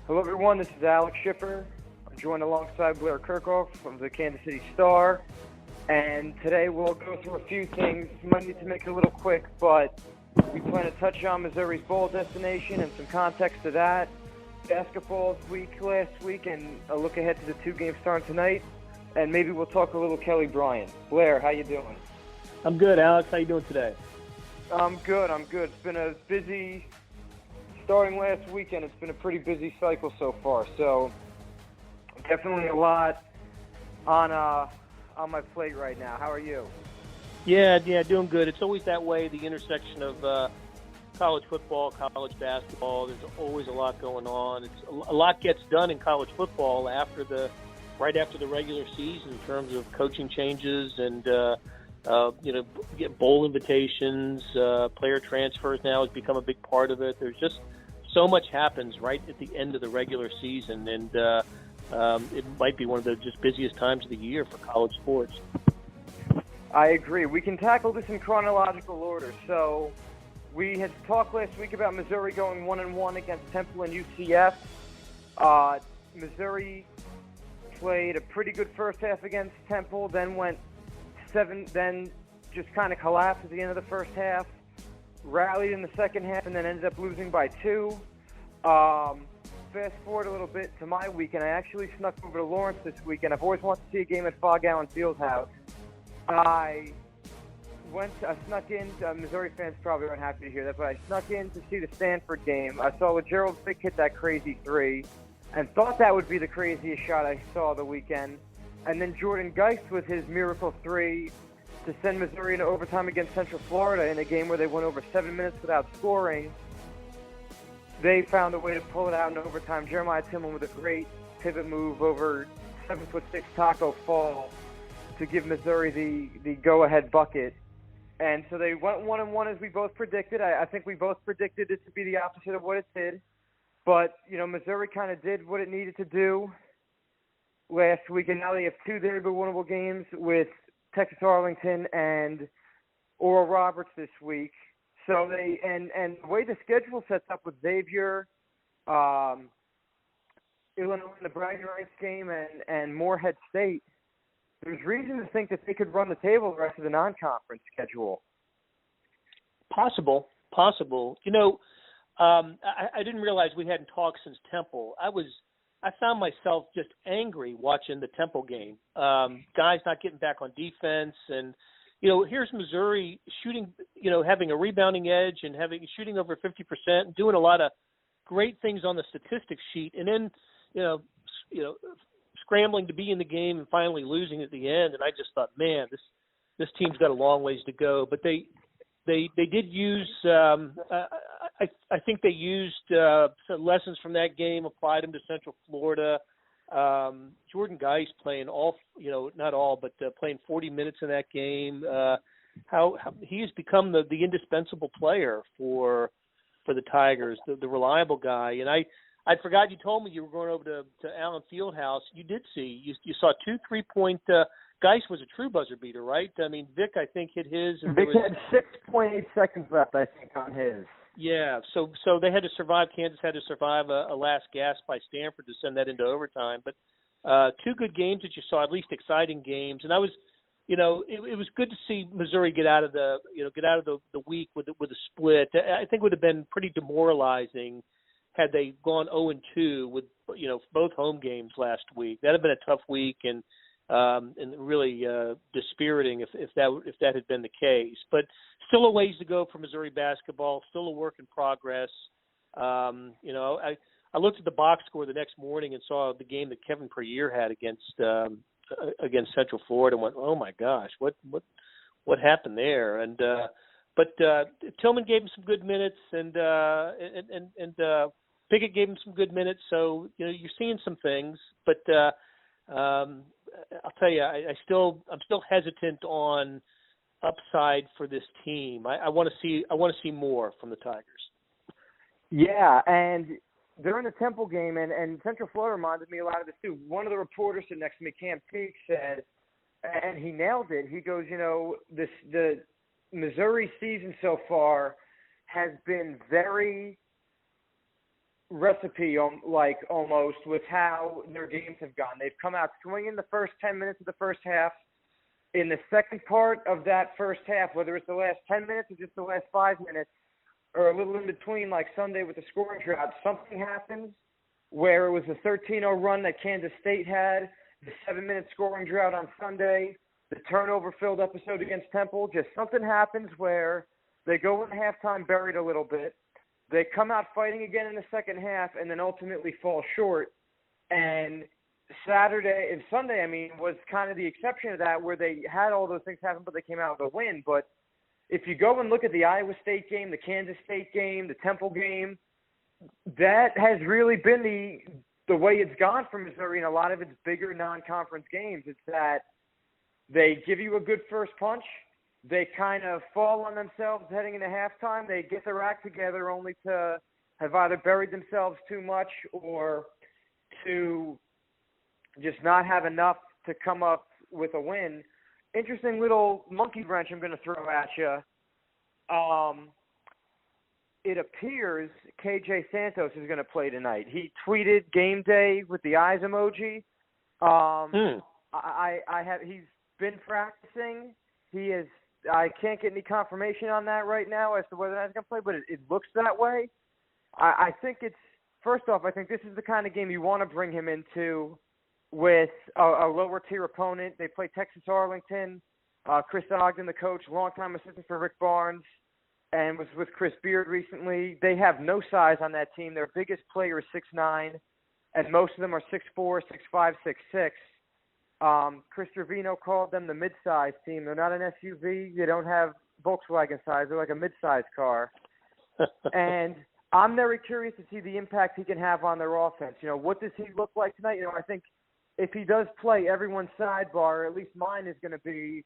Hello, everyone. This is Alex Schiffer. I'm joined alongside Blair Kerkhoff from the Kansas City Star. And today we'll go through a few things. You might need to make it a little quick, but we plan to touch on Missouri's bowl destination and some context to that. Basketball's week last week and a look ahead to the two games starting tonight. And maybe we'll talk a little Kelly Bryant. Blair, how you doing? I'm good, Alex. How you doing today? I'm good. It's been a busy starting last weekend. It's been a pretty busy cycle so far. So definitely a lot on my plate right now. How are you? Yeah, doing good. It's always that way, the intersection of college football, college basketball. There's always a lot going on. A lot gets done in college football right after the regular season in terms of coaching changes and get bowl invitations, player transfers now has become a big part of it. There's just so much happens right at the end of the regular season, and it might be one of the just busiest times of the year for college sports. I agree. We can tackle this in chronological order. So we had talked last week about Missouri going 1-1 against Temple and UCF. Missouri played a pretty good first half against Temple, then went 7, then just kind of collapsed at the end of the first half, rallied in the second half, and then ended up losing by 2. Fast forward a little bit to my weekend. I actually snuck over to Lawrence this weekend. I've always wanted to see a game at Fog Allen Fieldhouse. I snuck in. Missouri fans probably aren't happy to hear that, but I snuck in to see the Stanford game. I saw Gerald Fick hit that crazy 3 and thought that would be the craziest shot I saw the weekend. And then Jordan Geist with his miracle 3 to send Missouri into overtime against Central Florida in a game where they went over 7 minutes without scoring. They found a way to pull it out in overtime. Jeremiah Tillman with a great pivot move over 7'6" Taco Fall to give Missouri the go-ahead bucket. And so they went 1-1 as we both predicted. I think we both predicted it to be the opposite of what it did. But, Missouri kind of did what it needed to do last week, and now they have 2 very winnable games with Texas Arlington and Oral Roberts this week. So they and the way the schedule sets up with Xavier, Illinois in the bragging rights game, and Morehead State, there's reason to think that they could run the table the rest of the non-conference schedule. Possible. I didn't realize we hadn't talked since Temple. I found myself just angry watching the Temple game. Guys not getting back on defense, and here's Missouri shooting, having a rebounding edge and shooting over 50%, and doing a lot of great things on the statistics sheet, and then scrambling to be in the game and finally losing at the end. And I just thought, man, this team's got a long ways to go. But they did use. I think they used some lessons from that game, applied them to Central Florida. Jordan Geist playing playing 40 minutes in that game. How he has become the indispensable player for the Tigers, the reliable guy. And I forgot you told me you were going over to Allen Fieldhouse. You did see you saw 2 3-point. Geist was a true buzzer beater, right? I mean, Vic I think hit his. And Vic had 6.8 seconds left, I think, on his. Yeah, so they had to survive. Kansas had to survive a last gasp by Stanford to send that into overtime. But 2 good games that you saw, at least exciting games. And I was, it was good to see Missouri get out of the week with a split. I think it would have been pretty demoralizing had they gone 0-2 with both home games last week. That'd have been a tough week and really dispiriting if that had been the case. But still a ways to go for Missouri basketball. Still a work in progress. I looked at the box score the next morning and saw the game that Kevin Puryear had against Central Florida and went, oh my gosh, what happened there? And but Tillman gave him some good minutes, and Pickett gave him some good minutes. So you're seeing some things, but I'll tell you, I'm still hesitant on upside for this team. I want to see more from the Tigers. Yeah, and during the Temple game, and Central Florida reminded me a lot of this too. One of the reporters sitting next to me, Cam Teague, said, and he nailed it. He goes, the Missouri season so far has been very recipe, like almost, with how their games have gone. They've come out swinging the first 10 minutes of the first half. In the second part of that first half, whether it's the last 10 minutes or just the last 5 minutes, or a little in between, like Sunday with the scoring drought, something happens where it was a 13-0 run that Kansas State had, the 7-minute scoring drought on Sunday, the turnover-filled episode against Temple. Just something happens where they go in halftime buried a little bit. They come out fighting again in the second half and then ultimately fall short. And Saturday and Sunday, was kind of the exception of that, where they had all those things happen, but they came out with a win. But if you go and look at the Iowa State game, the Kansas State game, the Temple game, that has really been the way it's gone for Missouri in a lot of its bigger non-conference games. It's that they give you a good first punch, they kind of fall on themselves heading into halftime, they get their act together only to have either buried themselves too much or to just not have enough to come up with a win. Interesting little monkey wrench I'm going to throw at you. It appears KJ Santos is going to play tonight. He tweeted game day with the eyes emoji. He's been practicing. I can't get any confirmation on that right now as to whether or not he's going to play, but it looks that way. I think first off, I think this is the kind of game you want to bring him into with a lower tier opponent. They play Texas Arlington. Chris Ogden, the coach, longtime assistant for Rick Barnes, and was with Chris Beard recently. They have no size on that team. Their biggest player is 6'9", and most of them are 6'4", 6'5", 6'6". Chris Trevino called them the mid-size team. They're not an SUV. They don't have Volkswagen size. They're like a mid-size car. And I'm very curious to see the impact he can have on their offense. What does he look like tonight? I think if he does play, everyone's sidebar, or at least mine, is going to be,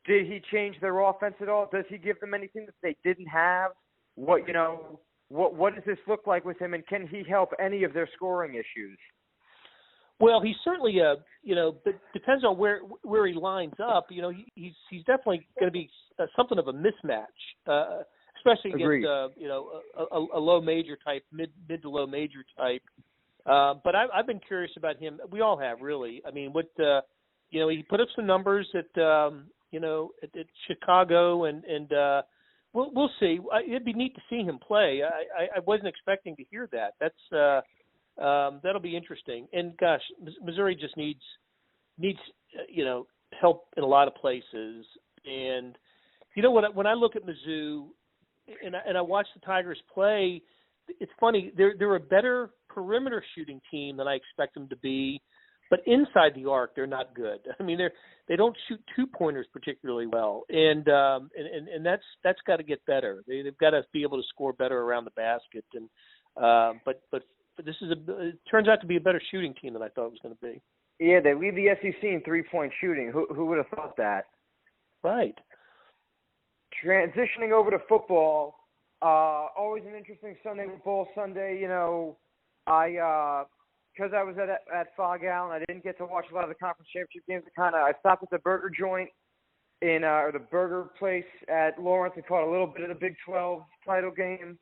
did he change their offense at all? Does he give them anything that they didn't have? What does this look like with him, and can he help any of their scoring issues? Well, he's certainly but depends on where he lines up. He's definitely going to be something of a mismatch, especially against a low major type, mid to low major type. But I've been curious about him. We all have, really. He put up some numbers at Chicago, and we'll see. It'd be neat to see him play. I wasn't expecting to hear that. That'll be interesting. And gosh, Missouri just needs help in a lot of places. And when I look at Mizzou and I watch the Tigers play, it's funny. They're a better perimeter shooting team than I expect them to be, but inside the arc they're not good. They don't shoot 2-pointers particularly well, and that's got to get better. They've got to be able to score better around the basket. And but this it turns out to be a better shooting team than I thought it was going to be. Yeah, they lead the SEC in 3-point shooting. Who would have thought that? Right. Transitioning over to football, always an interesting Sunday with Bowl Sunday. Because I was at Fog Allen, I didn't get to watch a lot of the conference championship games. I stopped at the burger joint or the burger place at Lawrence and caught a little bit of the Big 12 title game.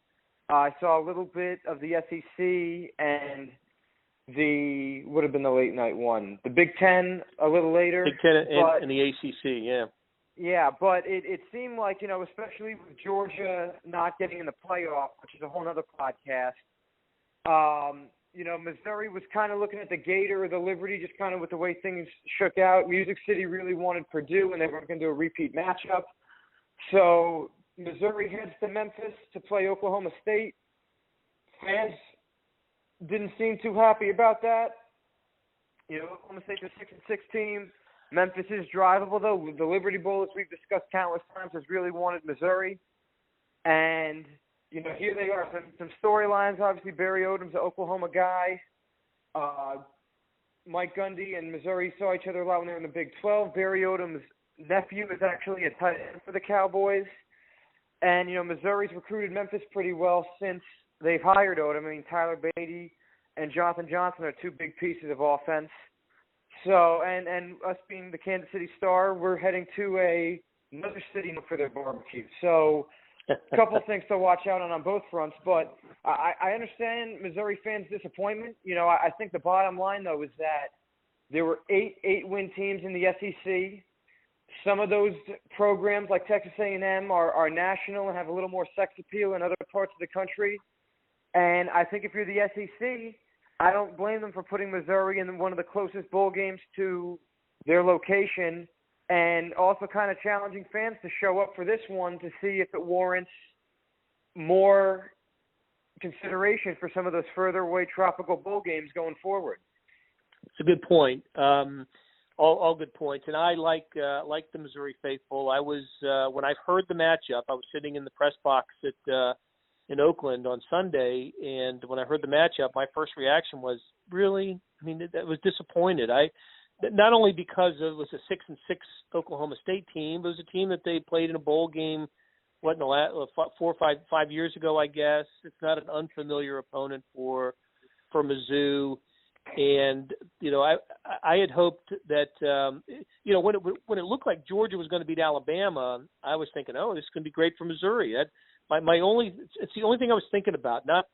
I saw a little bit of the SEC and would have been the late night one. The Big Ten a little later. Big Ten and the ACC, yeah. Yeah, but it seemed like, especially with Georgia not getting in the playoff, which is a whole other podcast, Missouri was kind of looking at the Gator or the Liberty, just kind of with the way things shook out. Music City really wanted Purdue, and they were going to do a repeat matchup. So Missouri heads to Memphis to play Oklahoma State. Fans didn't seem too happy about that. Oklahoma State's a 6-6 team. Memphis is drivable, though. The Liberty Bowl, as we've discussed countless times, has really wanted Missouri. And, here they are. Some storylines, obviously. Barry Odom's an Oklahoma guy. Mike Gundy and Missouri saw each other a lot when they were in the Big 12. Barry Odom's nephew is actually a tight end for the Cowboys. And, Missouri's recruited Memphis pretty well since they've hired Odom. Tyler Beatty and Jonathan Johnson are two big pieces of offense. So, and us being the Kansas City Star, we're heading to another city for their barbecue. So, couple things to watch out on both fronts. But I understand Missouri fans' disappointment. I think the bottom line, though, is that there were eight-win teams in the SEC. Some of those programs, like Texas A&M, are national and have a little more sex appeal in other parts of the country. And I think if you're the SEC, I don't blame them for putting Missouri in one of the closest bowl games to their location, and also kind of challenging fans to show up for this one to see if it warrants more consideration for some of those further away tropical bowl games going forward. It's a good point. All good points, and I like the Missouri faithful. I was when I heard the matchup, I was sitting in the press box in Oakland on Sunday, and when I heard the matchup, my first reaction was, really? I mean, that was disappointed. Not only because it was a 6-6 Oklahoma State team, but it was a team that they played in a bowl game, in the last 4 or 5 years ago, I guess. It's not an unfamiliar opponent for Mizzou. And, I had hoped that, when it looked like Georgia was going to beat Alabama, I was thinking, oh, this is going to be great for Missouri. It's the only thing I was thinking about, not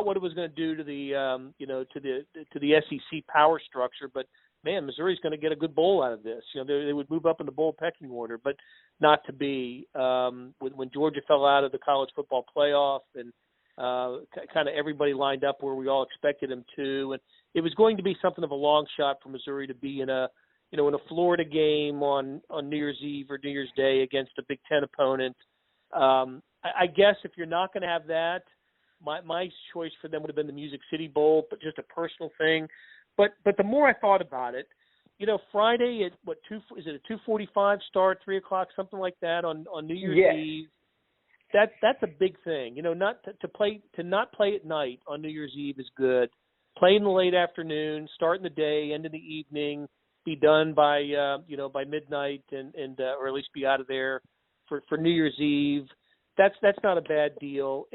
what it was going to do to the, to the SEC power structure, but man, Missouri's going to get a good bowl out of this. They would move up in the bowl pecking order, but not to be. When Georgia fell out of the college football playoff and kind of everybody lined up where we all expected them to, and it was going to be something of a long shot for Missouri to be in a Florida game on New Year's Eve or New Year's Day against a Big Ten opponent. I guess if you're not going to have that, my choice for them would have been the Music City Bowl, but just a personal thing. But the more I thought about it, Friday at is it a 2:45 start, 3 o'clock, something like that on New Year's Eve? That's a big thing. Not to not play at night on New Year's Eve is good. Play in the late afternoon, start in the day, end in the evening, be done by by midnight, and or at least be out of there for New Year's Eve. That's not a bad deal.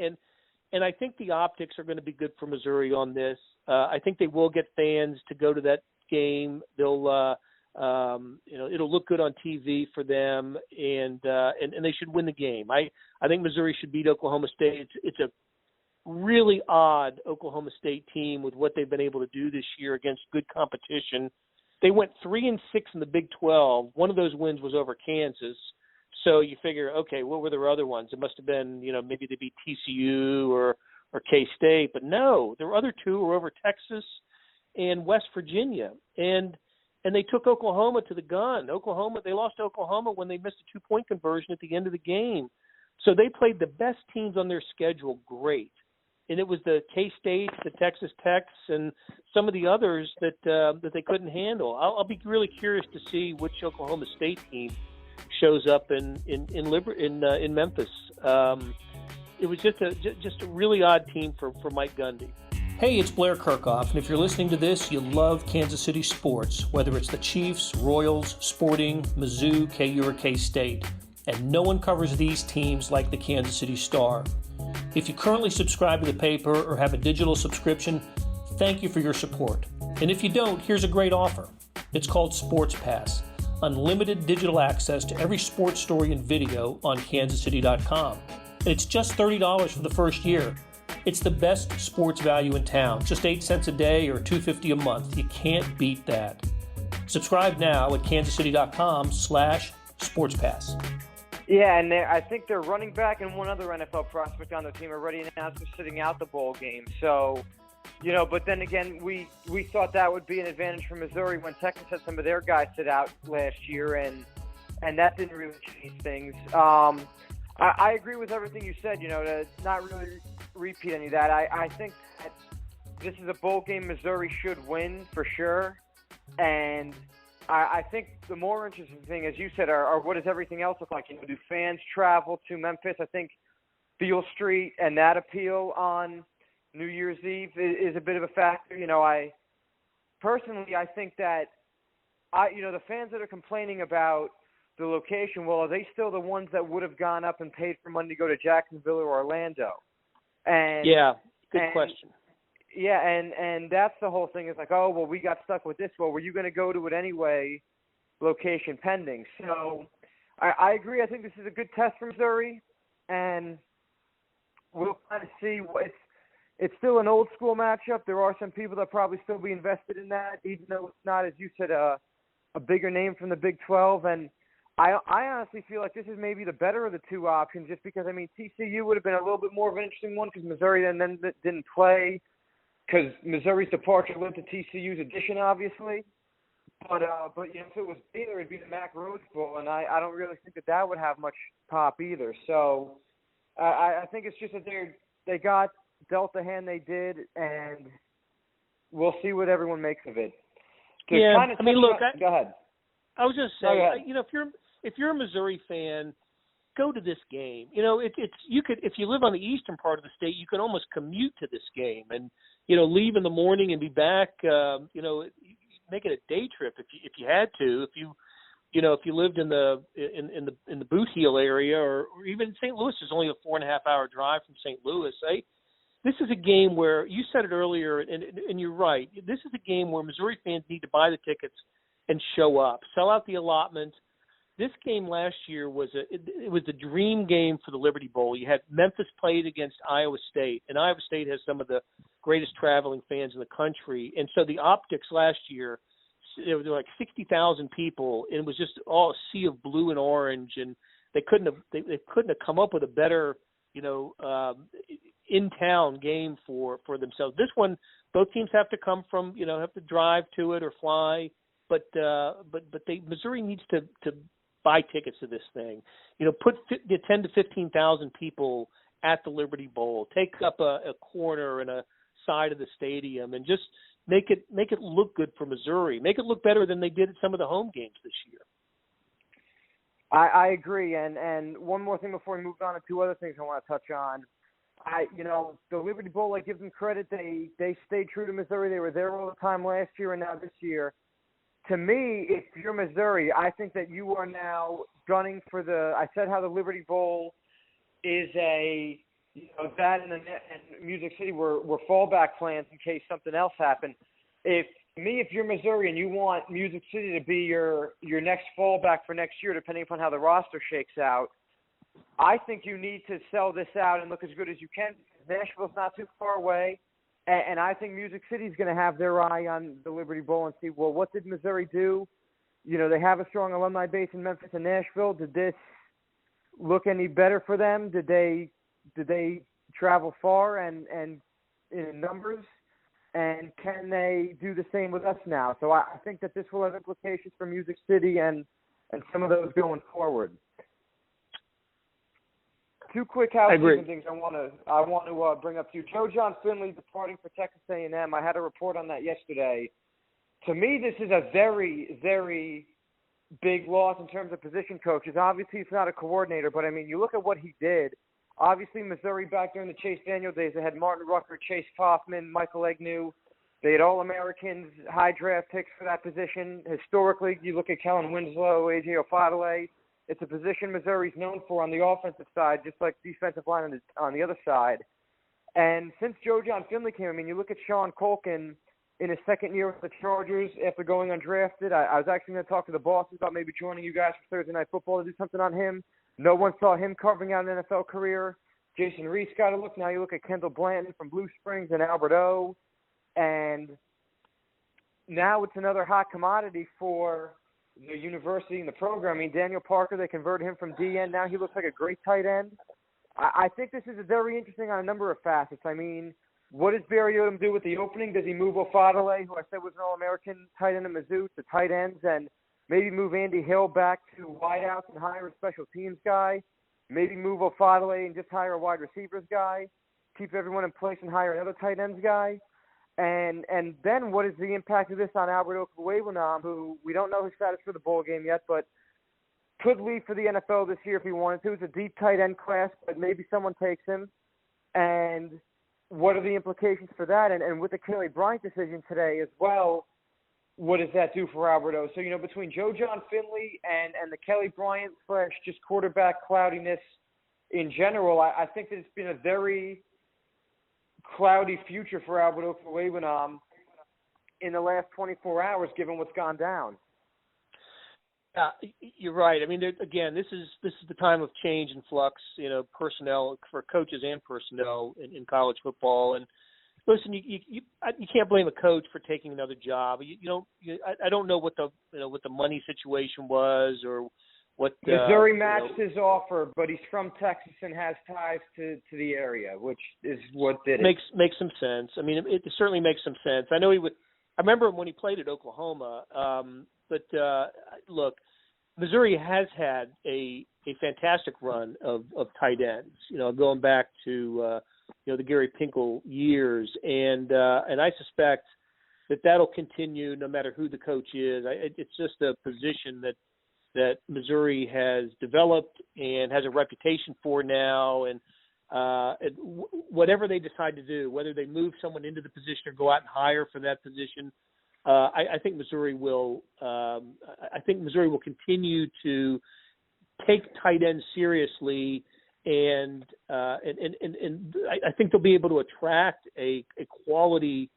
And I think the optics are going to be good for Missouri on this. I think they will get fans to go to that game. They'll, it'll look good on TV for them, and they should win the game. I think Missouri should beat Oklahoma State. It's a really odd Oklahoma State team with what they've been able to do this year against good competition. They went 3-6 in the Big 12. One of those wins was over Kansas. So you figure, okay, what were their other ones? It must have been, maybe they beat TCU or K-State. But no, their other two were over Texas and West Virginia. And they took Oklahoma to the gun. They lost to Oklahoma when they missed a 2-point conversion at the end of the game. So they played the best teams on their schedule great. And it was the K-State, the Texas Techs, and some of the others that they couldn't handle. I'll be really curious to see which Oklahoma State team shows up in Memphis. It was just a really odd team for Mike Gundy. Hey, it's Blair Kerkhoff, and if you're listening to this, you love Kansas City sports, whether it's the Chiefs, Royals, Sporting, Mizzou, KU, or K-State. And no one covers these teams like the Kansas City Star. If you currently subscribe to the paper or have a digital subscription, thank you for your support. And if you don't, here's a great offer. It's called Sports Pass. Unlimited digital access to every sports story and video on kansascity.com. And it's just $30 for the first year. It's the best sports value in town, just 8 cents a day or $2.50 a month. You can't beat that. Subscribe now at kansascity.com/sportspass. Yeah, and I think they're running back and one other NFL prospect on the team already announced they're sitting out the bowl game. So, but then again, we thought that would be an advantage for Missouri when Texas had some of their guys sit out last year, and that didn't really change things. I agree with everything you said, to not really repeat any of that. I think that this is a bowl game Missouri should win for sure, and I think the more interesting thing, as you said, are what does everything else look like? Do fans travel to Memphis? I think Beale Street and that appeal on New Year's Eve is a bit of a factor. I think that the fans that are complaining about the location, well, are they still the ones that would have gone up and paid for money to go to Jacksonville or Orlando? And good question. Yeah, and that's the whole thing. It's like, oh, well, we got stuck with this. Well, were you going to go to it anyway? Location pending. So I agree. I think this is a good test for Missouri. and we'll kind of see. It's still an old school matchup. There are some people that probably still be invested in that, even though it's not, as you said, a bigger name from the Big 12. And I honestly feel like this is maybe the better of the two options, just because, I mean, TCU would have been a little bit more of an interesting one because Missouri then didn't play, because Missouri's departure led to TCU's addition, obviously. But you know, if it was Baylor, it'd be the Mac Rose Bowl, and I don't really think that would have much pop either. So I think it's just that they got dealt the hand they did, and we'll see what everyone makes of it. Yeah, I mean, look, go ahead. I was just saying, you know, if you're a Missouri fan, go to this game. You know, it's you could, if you live on the eastern part of the state, you can almost commute to this game, and you know, leave in the morning and be back. You know, make it a day trip if you had to. If you lived in the Boot Heel area, or even St. Louis is only a 4.5 hour drive from St. Louis. This is a game where, you said it earlier, and you're right. This is a game where Missouri fans need to buy the tickets and show up, sell out the allotment. This game last year was the dream game for the Liberty Bowl. You had Memphis played against Iowa State, and Iowa State has some of the greatest traveling fans in the country. And so the optics last year, there were like 60,000 people, and it was just all a sea of blue and orange, and they couldn't have come up with a better, you know, in-town game for themselves. This one, both teams have to come from, you know, have to drive to it or fly, but Missouri needs to buy tickets to this thing. You know, put 10 to 15,000 people at the Liberty Bowl, take up a corner and a side of the stadium, and just make it look good for Missouri. Make it look better than they did at some of the home games this year. I agree, and one more thing before we move on to two other things I want to touch on. You know, the Liberty Bowl, I give them credit. They stayed true to Missouri. They were there all the time last year and now this year. To me, if you're Missouri, I think that you are now gunning for I said how the Liberty Bowl is that and Music City were fallback plans in case something else happened. If you're Missouri and you want Music City to be your next fallback for next year, depending upon how the roster shakes out, I think you need to sell this out and look as good as you can. Nashville's not too far away, and I think Music City's going to have their eye on the Liberty Bowl and see, well, what did Missouri do? You know, they have a strong alumni base in Memphis and Nashville. Did this look any better for them? Did they travel far and in numbers? And can they do the same with us now? So I think that this will have implications for Music City and some of those going forward. Two quick housekeeping things I want to bring up to you. Joe John Finley departing for Texas A&M. I had a report on that yesterday. To me, this is a very, very big loss in terms of position coaches. Obviously, it's not a coordinator, but, I mean, you look at what he did. Obviously, Missouri back during the Chase Daniel days, they had Martin Rucker, Chase Kaufman, Michael Agnew. They had All-Americans, high draft picks for that position. Historically, you look at Kellen Winslow, A.J. Ofadale. It's a position Missouri's known for on the offensive side, just like defensive line on the other side. And since Joe John Finley came, I mean, you look at Sean Colkin in his second year with the Chargers after going undrafted. I was actually going to talk to the bosses about maybe joining you guys for Thursday Night Football to do something on him. No one saw him carving out an NFL career. Jason Reese got a look. Now you look at Kendall Blanton from Blue Springs and Albert O. And now it's another hot commodity for the university and the program. I mean, Daniel Parker, they converted him from DN. Now he looks like a great tight end. I think this is very interesting on a number of facets. I mean, what does Barry Odom do with the opening? Does he move Ofadale, who I said was an All-American tight end at Mizzou, to tight ends, and maybe move Andy Hill back to wideouts and hire a special teams guy? Maybe move Ofadale and just hire a wide receivers guy, keep everyone in place and hire another tight ends guy? And then what is the impact of this on Albert Okwuegbunam, who we don't know his status for the bowl game yet, but could leave for the NFL this year if he wanted to. It's a deep tight end class, but maybe someone takes him. And what are the implications for that? And with the Kelly Bryant decision today as well, what does that do for Albert O? So, you know, between Joe John Finley and the Kelly Bryant / just quarterback cloudiness in general, I think that it's been a very cloudy future for Albert Okwuegbunam in the last 24 hours, given what's gone down. You're right. I mean, again, this is the time of change and flux. Personnel for coaches and personnel in college football. And listen, you can't blame a coach for taking another job. I don't know what the money situation was or what. Missouri matched his offer, but he's from Texas and has ties to the area, which is what did it. Makes some sense. I mean, it certainly makes some sense. I know he would. I remember him when he played at Oklahoma. But look, Missouri has had a fantastic run of tight ends. Going back to the Gary Pinkel years, and I suspect that'll continue no matter who the coach is. It's just a position that Missouri has developed and has a reputation for now, and whatever they decide to do, whether they move someone into the position or go out and hire for that position, I think Missouri will. I think Missouri will continue to take tight ends seriously, and I think they'll be able to attract a quality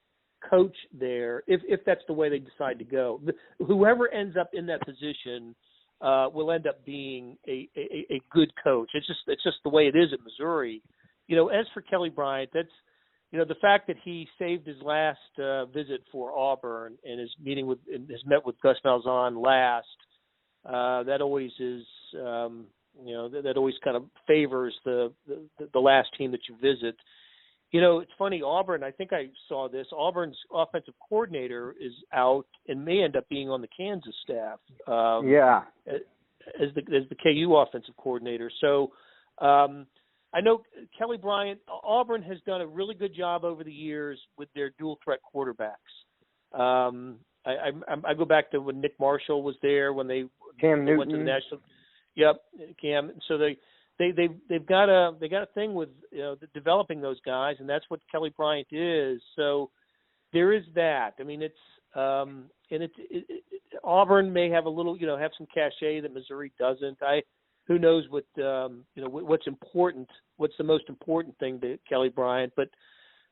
coach there if that's the way they decide to go. Whoever ends up in that position will end up being a good coach. It's just the way it is at Missouri. As for Kelly Bryant, that's the fact that he saved his last visit for Auburn and is met with Gus Malzahn last. That always is, that always kind of favors the last team that you visit. It's funny, Auburn, I think I saw this, Auburn's offensive coordinator is out and may end up being on the Kansas staff. As the KU offensive coordinator. So I know Kelly Bryant, Auburn has done a really good job over the years with their dual threat quarterbacks. I go back to when Nick Marshall was there, when they went to the national. Yep, Cam. So they've got a thing with developing those guys, and that's what Kelly Bryant is. So there is that. I mean, Auburn may have a little, have some cachet that Missouri doesn't. Who knows what's important? What's the most important thing to Kelly Bryant? But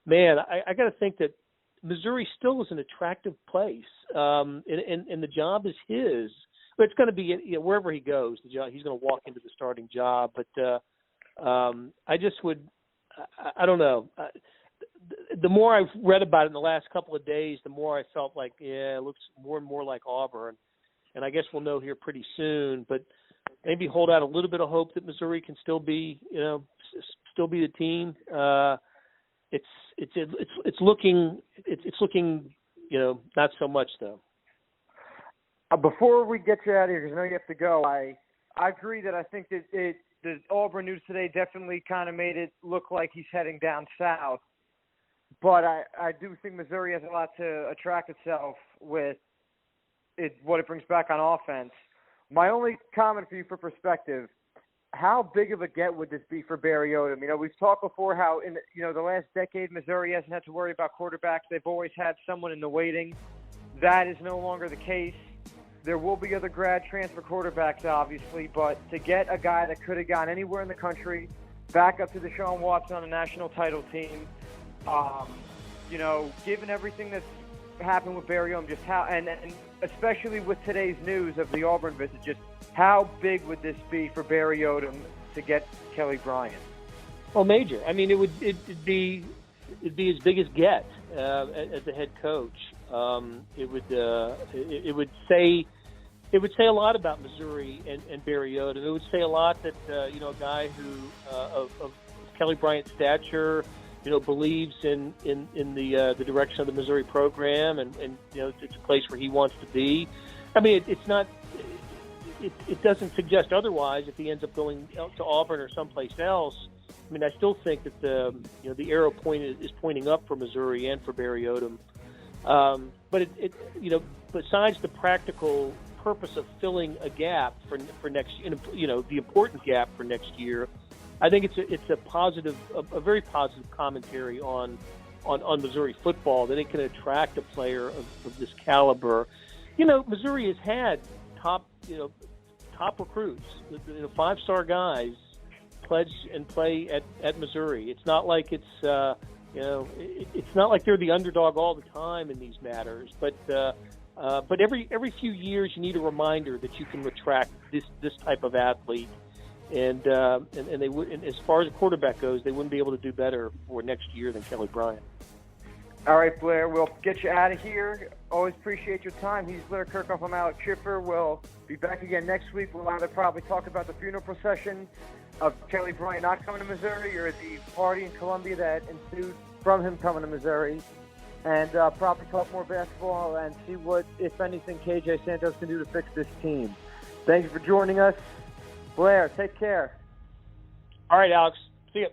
man, I got to think that Missouri still is an attractive place, and the job is his. But it's going to be wherever he goes, the job, he's going to walk into the starting job. But I don't know. The more I've read about it in the last couple of days, the more I felt like, it looks more and more like Auburn. And I guess we'll know here pretty soon. But maybe hold out a little bit of hope that Missouri can still be the team. It's looking not so much though. Before we get you out of here, because I know you have to go, I agree that I think that the Auburn news today definitely kind of made it look like he's heading down south. But I do think Missouri has a lot to attract itself with what it brings back on offense. My only comment for you for perspective, how big of a get would this be for Barry Odom? We've talked before how in the last decade Missouri hasn't had to worry about quarterbacks. They've always had someone in the waiting. That is no longer the case. There will be other grad transfer quarterbacks, obviously, but to get a guy that could have gone anywhere in the country back up to Deshaun Watson on a national title team, given everything that's happened with Barry Odom, just how, and especially with today's news of the Auburn visit, just how big would this be for Barry Odom to get Kelly Bryant? Well, major. I mean, it'd be as big as get as the head coach. It would say a lot about Missouri and Barry Odom. It would say a lot that a guy who of Kelly Bryant's stature, believes in the direction of the Missouri program, and it's a place where he wants to be. I mean, it's not. It doesn't suggest otherwise if he ends up going to Auburn or someplace else. I mean, I still think that the arrow point is pointing up for Missouri and for Barry Odom. But besides the practical purpose of filling a gap for next, the important gap for next year, I think it's a positive, a very positive commentary on Missouri football, that it can attract a player of this caliber. Missouri has had top recruits, 5-star guys pledge and play at Missouri. It's not like it's not like they're the underdog all the time in these matters. But But every few years, you need a reminder that you can attract this type of athlete. And they would. And as far as a quarterback goes, they wouldn't be able to do better for next year than Kelly Bryant. All right, Blair, we'll get you out of here. Always appreciate your time. He's Blair Kerkhoff. I'm Alex Schiffer. We'll be back again next week. We'll either probably talk about the funeral procession of Kelly Bryant not coming to Missouri, or the party in Columbia that ensued from him coming to Missouri, and probably talk more basketball and see what, if anything, KJ Santos can do to fix this team. Thank you for joining us. Blair, take care. All right, Alex. See you.